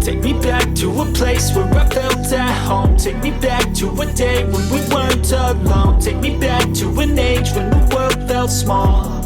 Take me back to a place where I felt at home. Take me back to a day when we weren't alone. Take me back to an age when the world felt small.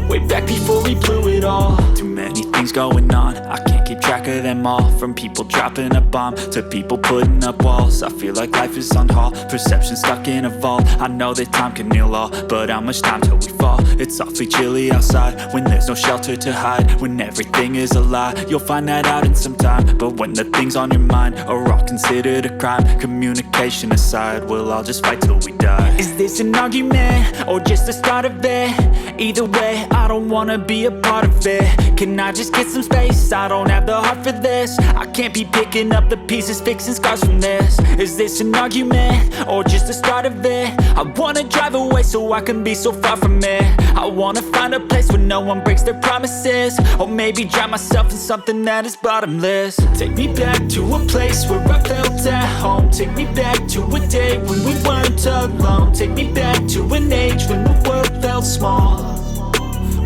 Way back before we blew it all. Too many things going on, I can't keep track of them all. From people dropping a bomb to people putting up walls. I feel like life is on hold, perception stuck in a vault. I know that time can heal all, but how much time till we fall? It's awfully chilly outside when there's no shelter to hide. When everything is a lie, you'll find that out in some time. But when the things on your mind are all considered a crime, communication aside, we'll all just fight till we die. Is this an argument or just the start of it? Either way, I don't wanna be a part of it. Can I just get some space? I don't have the heart for this. I can't be picking up the pieces, fixing scars from this. Is this an argument or just the start of it? I wanna drive away so I can be so far from it. I wanna find a place where no one breaks their promises. Or maybe drown myself in something that is bottomless. Take me back to a place where I felt at home. Take me back to a day when we weren't alone. Take me back to an age when the world felt small.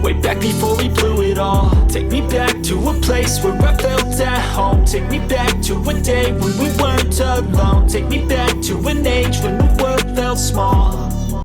Way back before we blew it all. Take me back to a place where I felt at home. Take me back to a day when we weren't alone. Take me back to an age when the world felt small.